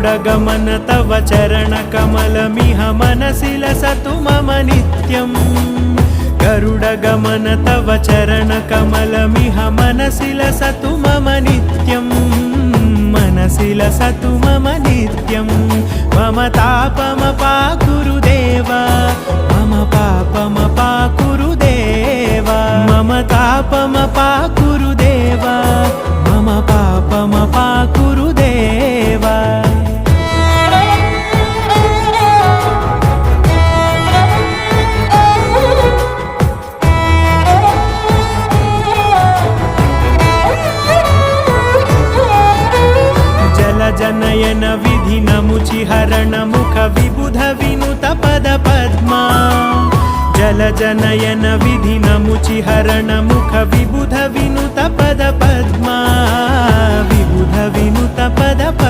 गरुडगमन तव चरणकमलमिह मनसि लसतु मम नित्यम् गरुडगमन तव चरणकमलमिह मनसि लसतु मम नित्यम् मनसि लसतु मम नित्यम् मम तापमपाकुरु देव मम पापमपाकुरु देव मम तापमपाकुरु देव मम पापमपाकुरु देव जनयन विधिनमुचिहरण मुख विबुध विनुत पद पद्मा जल जनयन विधिनमुचिहरण मुख विबुध विनुत पद पद्मा विबुध विनुत पद